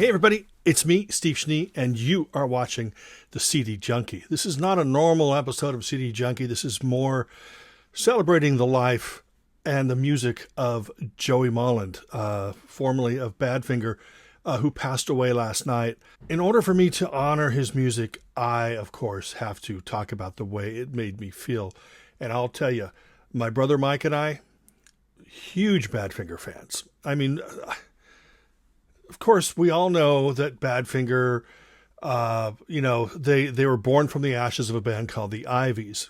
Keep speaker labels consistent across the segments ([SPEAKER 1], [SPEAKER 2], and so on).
[SPEAKER 1] Hey everybody, it's me, Steve Schnee, and you are watching the CD Junkie. This is not a normal episode of CD Junkie. This is more celebrating the life and the music of Joey Molland, formerly of Badfinger, who passed away last night. In order for me to honor his music, I, of course, have to talk about the way it made me feel. And I'll tell you, my brother Mike and I, huge Badfinger fans. I mean, of course, we all know that Badfinger, they were born from the ashes of a band called the Ivies.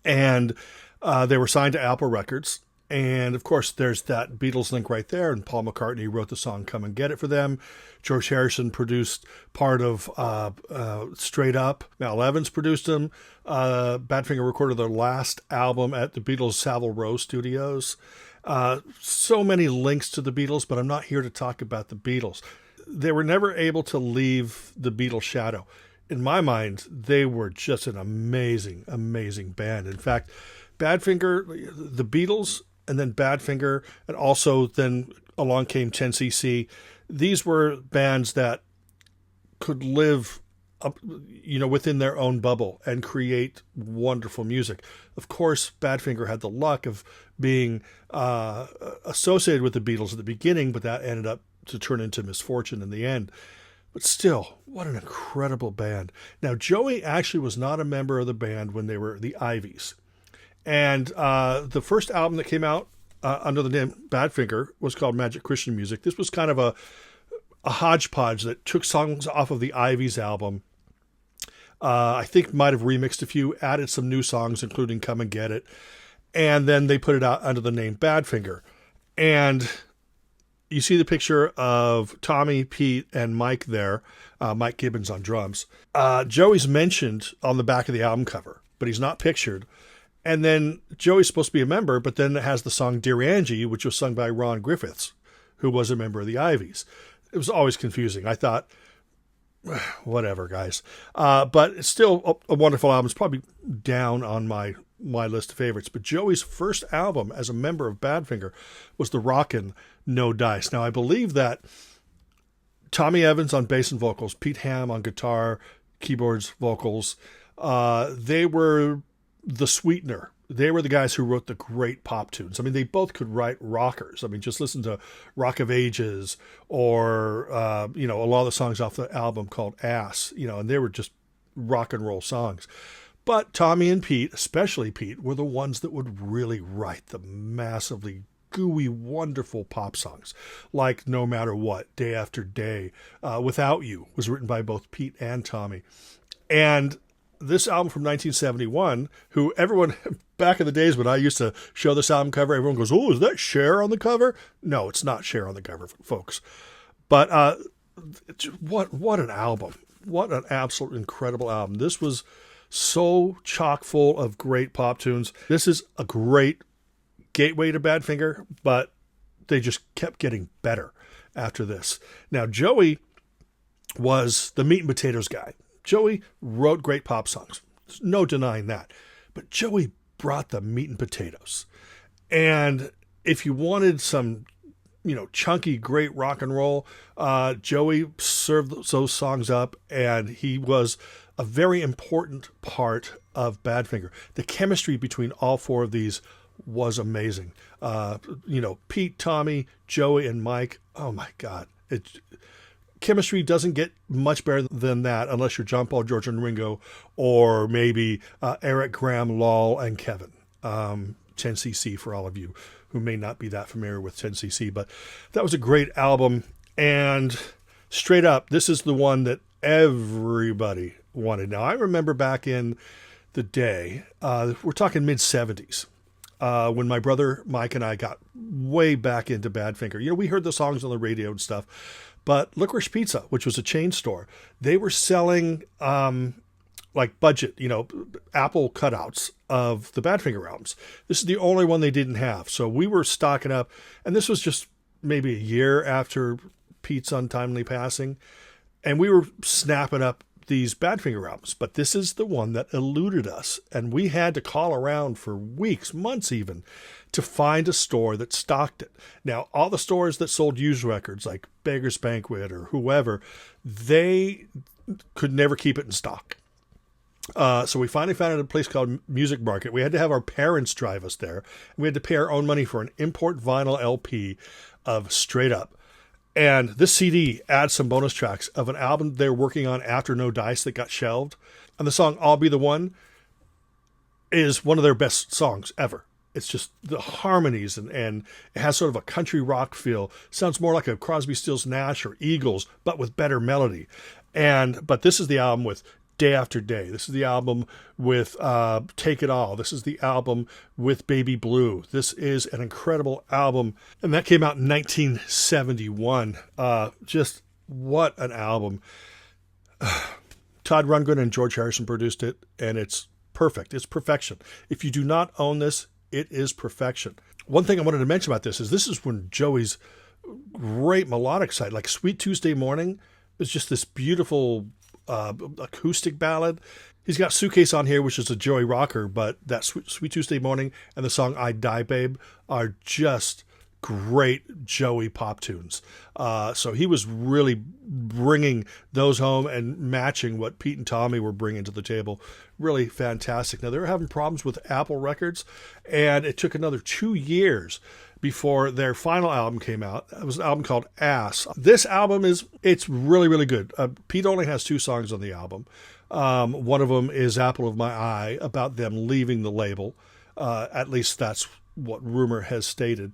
[SPEAKER 1] And they were signed to Apple Records. And, of course, there's that Beatles link right there. And Paul McCartney wrote the song Come and Get It for them. George Harrison produced part of Straight Up. Mal Evans produced them. Badfinger recorded their last album at the Beatles' Savile Row Studios. So many links to the Beatles, but I'm not here to talk about the Beatles. They were never able to leave the Beatles shadow. In my mind, they were just an amazing, amazing band. In fact, Badfinger, the Beatles, and then Badfinger, and also then along came 10cc. These were bands that could live within their own bubble and create wonderful music. Of course, Badfinger had the luck of being associated with the Beatles at the beginning, but that ended up to turn into misfortune in the end. But still, what an incredible band. Now, Joey actually was not a member of the band when they were the Ivies. And the first album that came out under the name Badfinger was called Magic Christian Music. This was kind of a hodgepodge that took songs off of the Ivies album. I think might have remixed a few, added some new songs, including Come and Get It. And then they put it out under the name Badfinger. And you see the picture of Tommy, Pete, and Mike there. Mike Gibbons on drums. Joey's mentioned on the back of the album cover, but he's not pictured. And then Joey's supposed to be a member, but then it has the song Dear Angie, which was sung by Ron Griffiths, who was a member of the Ivies. It was always confusing. I thought, whatever, guys. But it's still a wonderful album. It's probably down on my list of favorites. But Joey's first album as a member of Badfinger was the Rockin' No Dice. Now, I believe that Tommy Evans on bass and vocals, Pete Ham on guitar, keyboards, vocals, they were the sweetener. They were the guys who wrote the great pop tunes. I mean, they both could write rockers. I mean, just listen to Rock of Ages or, a lot of the songs off the album called Ass, and they were just rock and roll songs. But Tommy and Pete, especially Pete, were the ones that would really write the massively gooey, wonderful pop songs, like No Matter What, Day After Day, Without You was written by both Pete and Tommy. And this album from 1971, who everyone, back in the days when I used to show this album cover, everyone goes, oh, is that Cher on the cover? No, it's not Cher on the cover, folks. But what an album. What an absolute incredible album. This was so chock full of great pop tunes. This is a great gateway to Badfinger, but they just kept getting better after this. Now, Joey was the meat and potatoes guy. Joey wrote great pop songs. There's no denying that. But Joey brought the meat and potatoes. And if you wanted some, chunky, great rock and roll, Joey served those songs up, and he was a very important part of Badfinger. The chemistry between all four of these was amazing. Pete, Tommy, Joey, and Mike, oh my God. Chemistry doesn't get much better than that unless you're John Paul, George, and Ringo, or maybe Eric, Graham, Lol, and Kevin. 10cc for all of you who may not be that familiar with 10cc, but that was a great album. And straight up, this is the one that everybody wanted. Now, I remember back in the day, we're talking mid-70s, when my brother Mike and I got way back into Badfinger. We heard the songs on the radio and stuff. But Licorice Pizza, which was a chain store, they were selling budget, Apple cutouts of the Badfinger albums. This is the only one they didn't have. So we were stocking up, and this was just maybe a year after Pete's untimely passing, and we were snapping up these Badfinger albums. But this is the one that eluded us, and we had to call around for weeks, months even, to find a store that stocked it. Now, all the stores that sold used records, like Beggar's Banquet or whoever, they could never keep it in stock. So we finally found it at a place called Music Market. We had to have our parents drive us there. We had to pay our own money for an import vinyl LP of Straight Up. And this CD adds some bonus tracks of an album they're working on after No Dice that got shelved. And the song I'll Be the One is one of their best songs ever. It's just the harmonies and it has sort of a country rock feel. Sounds more like a Crosby, Stills, Nash or Eagles, but with better melody. But this is the album with Day After Day. This is the album with Take It All. This is the album with Baby Blue. This is an incredible album. And that came out in 1971. Just what an album. Todd Rundgren and George Harrison produced it, and it's perfect. It's perfection. If you do not own this, it is perfection. One thing I wanted to mention about this is when Joey's great melodic side, like Sweet Tuesday Morning, is just this beautiful acoustic ballad. He's got Suitcase on here, which is a Joey rocker, but that Sweet Tuesday Morning and the song I Die Babe are just great Joey pop tunes. So he was really bringing those home and matching what Pete and Tommy were bringing to the table. Really fantastic. Now, they were having problems with Apple Records, and it took another 2 years before their final album came out. It was an album called Ass. This album it's really, really good. Pete only has 2 songs on the album. One of them is Apple of My Eye, about them leaving the label. At least that's what rumor has stated.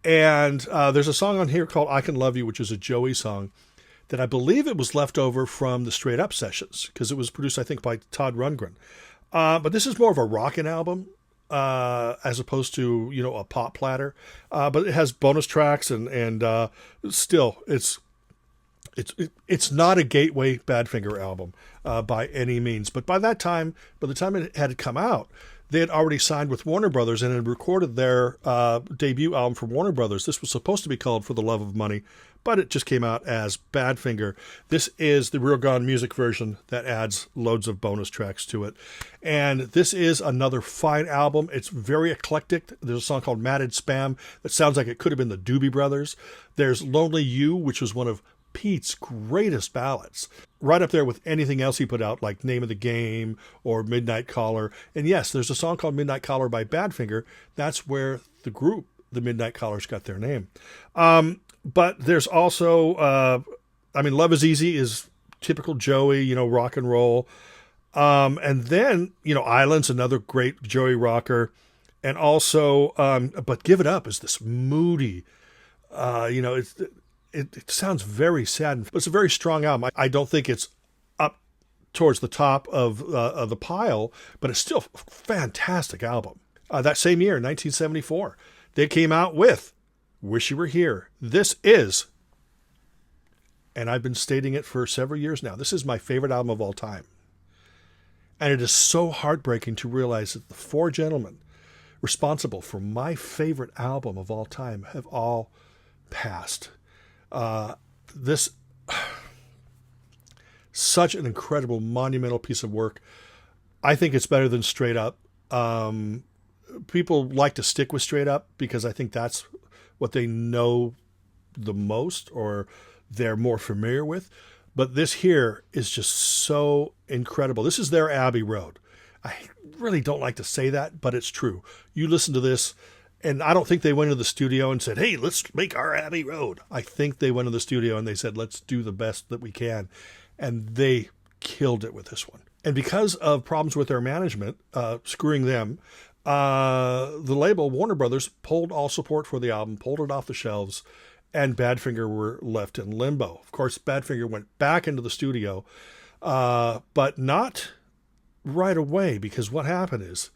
[SPEAKER 1] And there's a song on here called I Can Love You, which is a Joey song that I believe it was left over from the Straight Up sessions, because it was produced, I think, by Todd Rundgren. But this is more of a rockin' album, as opposed to, a pop platter. But it has bonus tracks and still it's not a gateway Badfinger album by any means. But by the time it had come out, they had already signed with Warner Brothers and had recorded their debut album for Warner Brothers. This was supposed to be called For the Love of Money, but it just came out as Badfinger. This is the Real Gone Music version that adds loads of bonus tracks to it. And this is another fine album. It's very eclectic. There's a song called Matted Spam that sounds like it could have been the Doobie Brothers. There's Lonely You, which was one of Pete's greatest ballads, right up there with anything else he put out, like Name of the Game or Midnight Caller. And yes, there's a song called Midnight Caller by Badfinger. That's where the group, the Midnight Callers, got their name. But there's also, Love Is Easy is typical Joey, rock and roll. And then, Island's another great Joey rocker. And also, but Give It Up is this moody, It sounds very sad, but it's a very strong album. I don't think it's up towards the top of the pile, but it's still a fantastic album. That same year, 1974, they came out with Wish You Were Here. This is, and I've been stating it for several years now, this is my favorite album of all time. And it is so heartbreaking to realize that the 4 gentlemen responsible for my favorite album of all time have all passed. This such an incredible, monumental piece of work. I think it's better than Straight Up. People like to stick with Straight Up because I think that's what they know the most or they're more familiar with. But this here is just so incredible. This is their Abbey Road. I really don't like to say that, but it's true. You listen to this, and I don't think they went to the studio and said, hey, let's make our Abbey Road. I think they went to the studio and they said, let's do the best that we can. And they killed it with this one. And because of problems with their management, screwing them, the label, Warner Brothers, pulled all support for the album, pulled it off the shelves, and Badfinger were left in limbo. Of course, Badfinger went back into the studio, but not right away, because what happened is,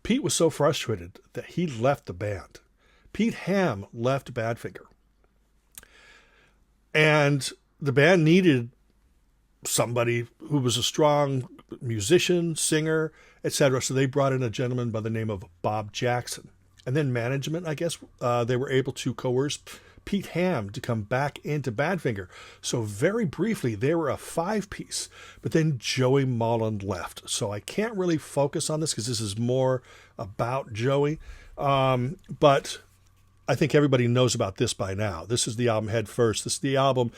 [SPEAKER 1] Pete was so frustrated that he left the band. Pete Ham left Badfinger. And the band needed somebody who was a strong musician, singer, etc. So they brought in a gentleman by the name of Bob Jackson. And then management, I guess, they were able to coerce Pete Ham to come back into Badfinger. So very briefly, they were a 5-piece, but then Joey Molland left. So I can't really focus on this because this is more about Joey. But I think everybody knows about this by now. This is the album Head First. This is the album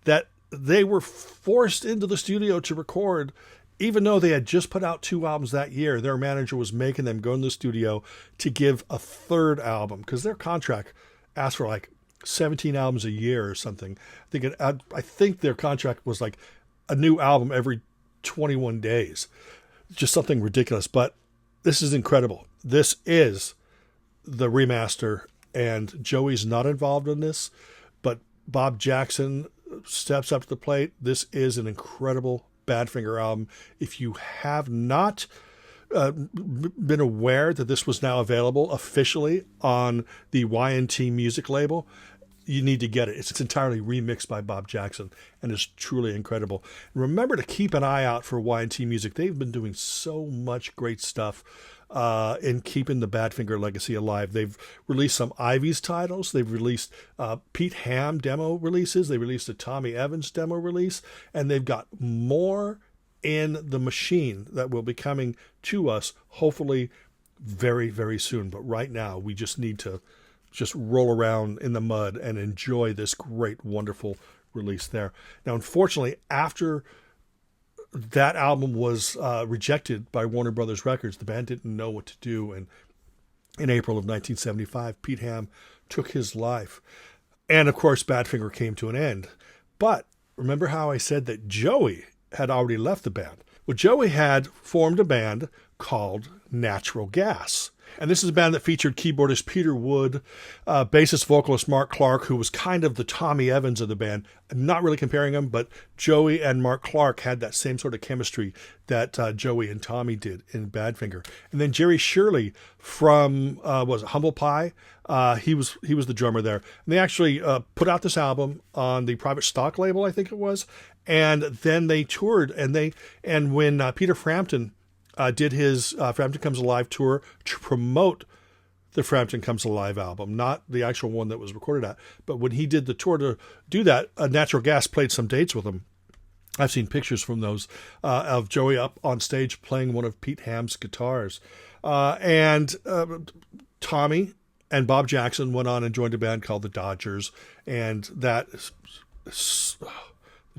[SPEAKER 1] that they were forced into the studio to record, even though they had just put out 2 albums that year. Their manager was making them go in the studio to give a 3rd album because their contract asked for like 17 albums a year or something. I think their contract was like a new album every 21 days. Just something ridiculous. But this is incredible. This is the remaster, and Joey's not involved in this, but Bob Jackson steps up to the plate. This is an incredible Badfinger album. If you have not been aware that this was now available officially on the Y&T music label, you need to get it. It's entirely remixed by Bob Jackson and is truly incredible. And remember to keep an eye out for Y&T Music. They've been doing so much great stuff in keeping the Badfinger legacy alive. They've released some Ivy's titles. They've released Pete Ham demo releases. They released a Tommy Evans demo release. And they've got more in the machine that will be coming to us, hopefully very, very soon. But right now, we just need to just roll around in the mud and enjoy this great, wonderful release there. Now, unfortunately, after that album was rejected by Warner Brothers Records, the band didn't know what to do. And in April of 1975, Pete Ham took his life. And, of course, Badfinger came to an end. But remember how I said that Joey had already left the band? Well, Joey had formed a band called Natural Gas. And this is a band that featured keyboardist Peter Wood, bassist vocalist Mark Clark, who was kind of the Tommy Evans of the band. I'm not really comparing them, but Joey and Mark Clark had that same sort of chemistry that Joey and Tommy did in Badfinger. And then Jerry Shirley from was it Humble Pie? He was the drummer there. And they actually put out this album on the Private Stock label, I think it was. And then they toured, and when Peter Frampton did his Frampton Comes Alive tour to promote the Frampton Comes Alive album, not the actual one that was recorded at. But when he did the tour to do that, Natural Gas played some dates with him. I've seen pictures from those of Joey up on stage playing one of Pete Ham's guitars. And Tommy and Bob Jackson went on and joined a band called the Dodgers. And the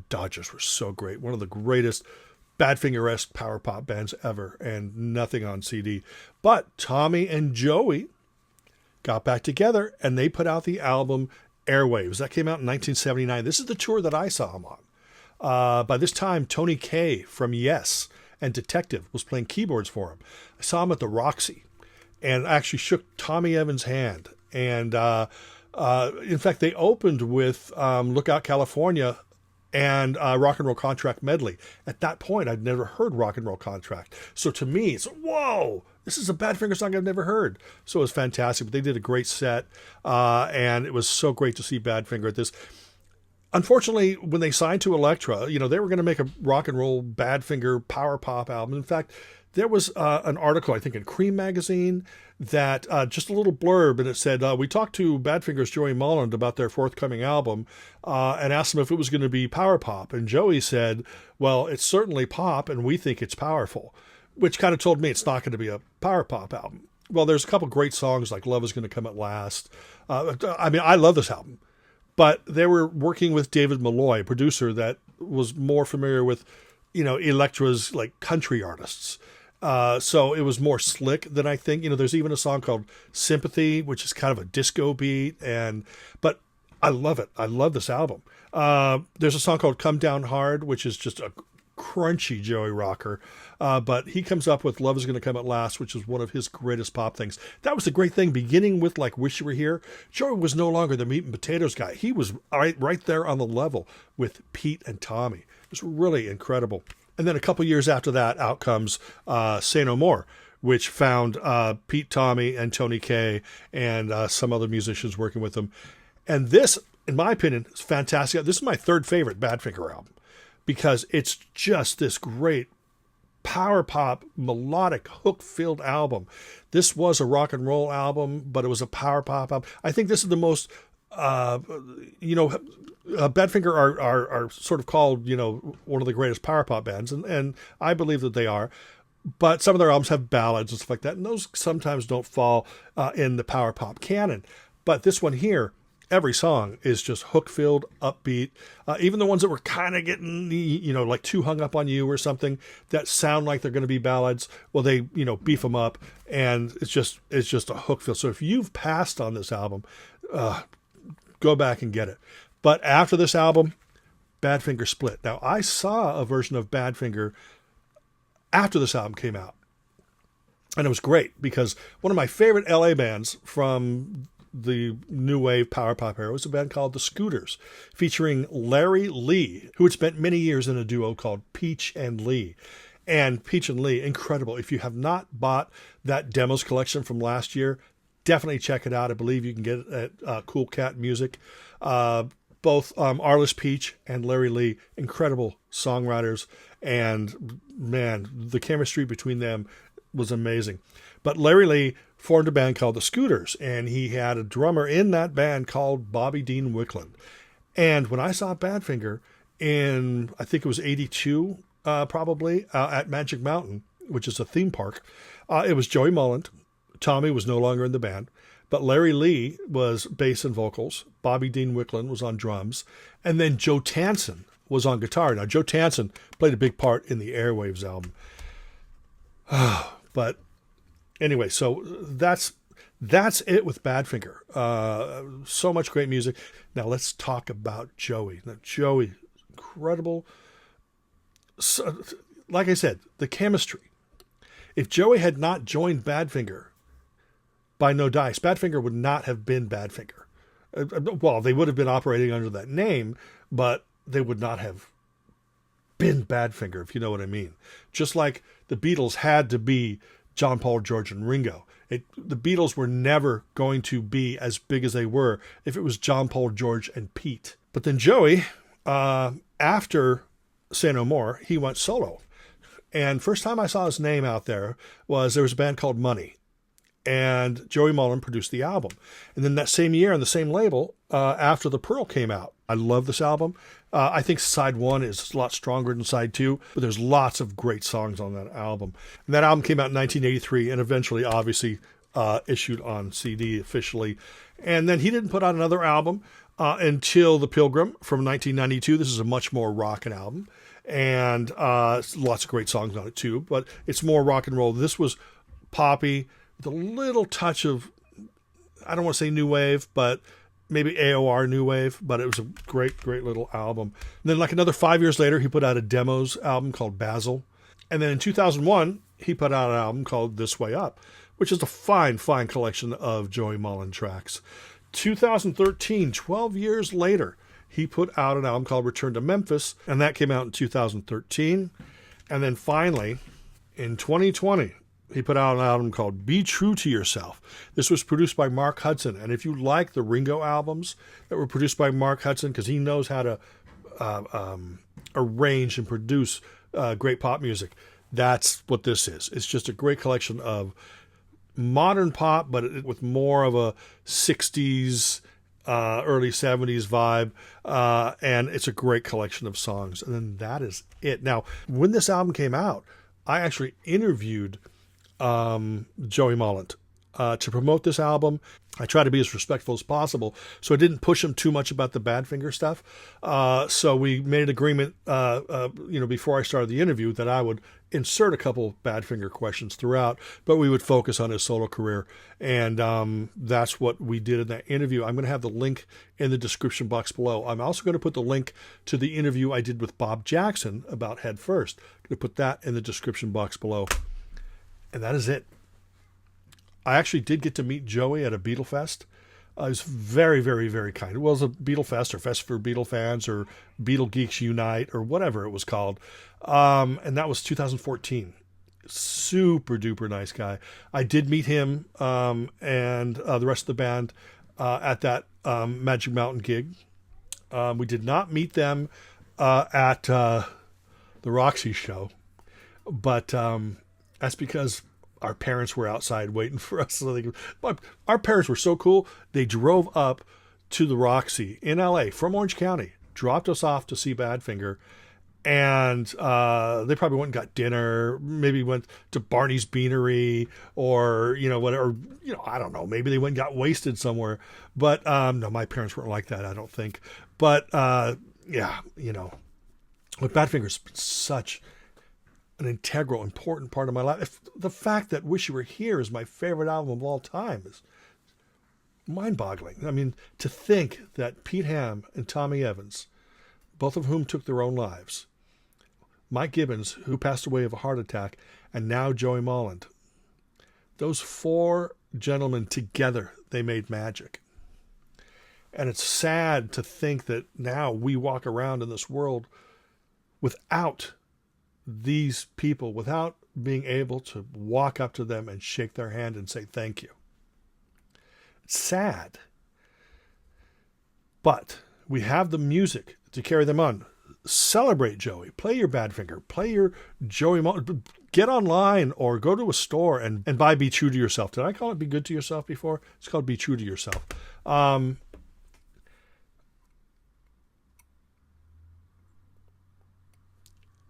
[SPEAKER 1] Dodgers were so great. One of the greatest Badfinger-esque power pop bands ever, and nothing on CD. But Tommy and Joey got back together, and they put out the album Airwaves. That came out in 1979. This is the tour that I saw him on. By this time, Tony Kaye from Yes and Detective was playing keyboards for him. I saw him at the Roxy, and actually shook Tommy Evans' hand. And in fact, they opened with Lookout California and Rock and Roll Contract medley. At that point, I'd never heard Rock and Roll Contract. So to me, it's, whoa, this is a Badfinger song I've never heard. So it was fantastic. But they did a great set, and it was so great to see Badfinger at this. Unfortunately, when they signed to Elektra, they were going to make a rock and roll Badfinger power pop album. In fact, there was an article, I think, in Cream magazine that just a little blurb, and it said, we talked to Badfinger's Joey Molland about their forthcoming album and asked him if it was going to be power pop. And Joey said, well, it's certainly pop, and we think it's powerful, which kind of told me it's not going to be a power pop album. Well, there's a couple great songs like Love Is Going to Come at Last. I love this album. But they were working with David Malloy, a producer that was more familiar with, Elektra's like country artists. So it was more slick than I think. There's even a song called Sympathy, which is kind of a disco beat. But I love it. I love this album. There's a song called Come Down Hard, which is just a crunchy Joey rocker. But he comes up with Love Is Going to Come at Last, which is one of his greatest pop things. That was the great thing. Beginning with like Wish You Were Here, Joey was no longer the meat and potatoes guy. He was right there on the level with Pete and Tommy. It was really incredible. And then a couple years after that, out comes Say No More, which found Pete, Tommy, and Tony Kaye and some other musicians working with them. And this, in my opinion, is fantastic. This is my third favorite Badfinger album because it's just this great power pop, melodic, hook-filled album. This was a rock and roll album, but it was a power pop album. I think this is the most, Badfinger are sort of called, one of the greatest power pop bands, and I believe that they are. But some of their albums have ballads and stuff like that, and those sometimes don't fall in the power pop canon. But this one here, every song is just hook-filled, upbeat. Even the ones that were kind of getting, like too hung up on you or something that sound like they're going to be ballads, well, they, beef them up, and it's just a hook fill. So if you've passed on this album, go back and get it. But after this album, Badfinger split. Now, I saw a version of Badfinger after this album came out, and it was great because one of my favorite LA bands from the new wave power pop era was a band called The Scooters, featuring Larry Lee, who had spent many years in a duo called Peach and Lee. And Peach and Lee, incredible. If you have not bought that demos collection from last year, definitely check it out. I believe you can get it at Cool Cat Music. Both Arliss Peach and Larry Lee, incredible songwriters. And man, the chemistry between them was amazing. But Larry Lee formed a band called The Scooters, and he had a drummer in that band called Bobby Dean Wickland. And when I saw Badfinger in, I think it was 82, probably, at Magic Mountain, which is a theme park, it was Joey Molland. Tommy was no longer in the band, but Larry Lee was bass and vocals. Bobby Dean Wickland was on drums. And then Joe Tansen was on guitar. Now, Joe Tansen played a big part in the Airwaves album. But anyway, so that's it with Badfinger. So much great music. Now let's talk about Joey. Now, Joey, incredible. So, like I said, the chemistry. If Joey had not joined Badfinger by No Dice, Badfinger would not have been Badfinger. Well, they would have been operating under that name, but they would not have been Badfinger, if you know what I mean. Just like the Beatles had to be John, Paul, George, and Ringo. The Beatles were never going to be as big as they were if it was John, Paul, George, and Pete. But then Joey, after Say No More, he went solo. And first time I saw his name out there was a band called Money. And Joey Molland produced the album. And then that same year on the same label, After the Pearl came out. I love this album. I think side one is a lot stronger than side two, but there's lots of great songs on that album. And that album came out in 1983 and eventually, obviously, issued on CD officially. And then he didn't put out another album until The Pilgrim from 1992. This is a much more rockin' album. And lots of great songs on it too, but it's more rock and roll. This was poppy with a little touch of, I don't want to say new wave, but maybe AOR new wave, but it was a great, great little album. And then like another 5 years later, he put out a demos album called Basil. And then in 2001, he put out an album called This Way Up, which is a fine, fine collection of Joey Molland tracks. 2013, 12 years later, he put out an album called Return to Memphis, and that came out in 2013. And then finally, in 2020, he put out an album called Be True to Yourself. This was produced by Mark Hudson. And if you like the Ringo albums that were produced by Mark Hudson, because he knows how to arrange and produce great pop music, that's what this is. It's just a great collection of modern pop, but with more of a 60s, early 70s vibe, and it's a great collection of songs. And then that is it. Now, when this album came out, I actually interviewed Joey Molland to promote this album. I try to be as respectful as possible, so I didn't push him too much about the Badfinger stuff. So we made an agreement, before I started the interview, that I would insert a couple Badfinger questions throughout, but we would focus on his solo career, and that's what we did in that interview. I'm going to have the link in the description box below. I'm also going to put the link to the interview I did with Bob Jackson about Head First. I'm going to put that in the description box below. And that is it. I actually did get to meet Joey at a Beatle Fest. He was very, very, very kind. It was a Beatle Fest or Fest for Beatle Fans or Beatle Geeks Unite or whatever it was called. And that was 2014. Super duper nice guy. I did meet him and the rest of the band at that Magic Mountain gig. We did not meet them at the Roxy show, but that's because our parents were outside waiting for us. But our parents were so cool. They drove up to the Roxy in LA from Orange County, dropped us off to see Badfinger, And they probably went and got dinner, maybe went to Barney's Beanery, or, whatever, I don't know, maybe they went and got wasted somewhere. But no, my parents weren't like that, I don't think. But yeah, but Badfinger's been such an integral, important part of my life. The fact that Wish You Were Here is my favorite album of all time is mind-boggling. I mean, to think that Pete Ham and Tommy Evans, both of whom took their own lives, Mike Gibbons, who passed away of a heart attack, and now Joey Molland, those four gentlemen together, they made magic. And it's sad to think that now we walk around in this world without these people, without being able to walk up to them and shake their hand and say thank you. It's sad. But we have the music to carry them on. Celebrate Joey. Play your Badfinger. Play your Joey. Get online or go to a store and buy Be True to Yourself. Did I call it Be Good to Yourself before? It's called Be True to Yourself.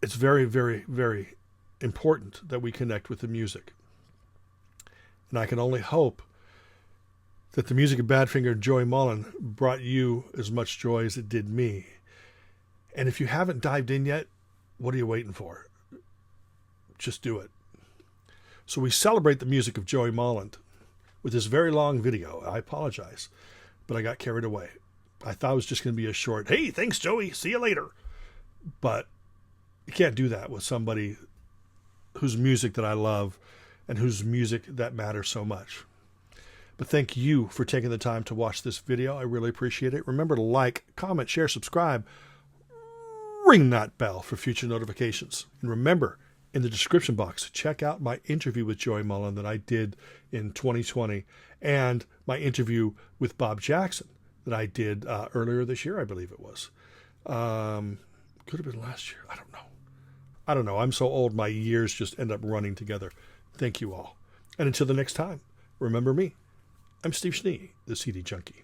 [SPEAKER 1] It's very, very, very important that we connect with the music. And I can only hope that the music of Badfinger and Joey Molland brought you as much joy as it did me. And if you haven't dived in yet, what are you waiting for? Just do it. So we celebrate the music of Joey Molland with this very long video. I apologize, but I got carried away. I thought it was just going to be a short, hey, thanks, Joey, see you later. But you can't do that with somebody whose music that I love and whose music that matters so much. But thank you for taking the time to watch this video. I really appreciate it. Remember to like, comment, share, subscribe. Ring that bell for future notifications. And remember, in the description box, check out my interview with Joey Molland that I did in 2020 and my interview with Bob Jackson that I did earlier this year, I believe it was. Could have been last year. I don't know. I'm so old, my years just end up running together. Thank you all. And until the next time, remember me. I'm Steve Schnee, the CD Junkie.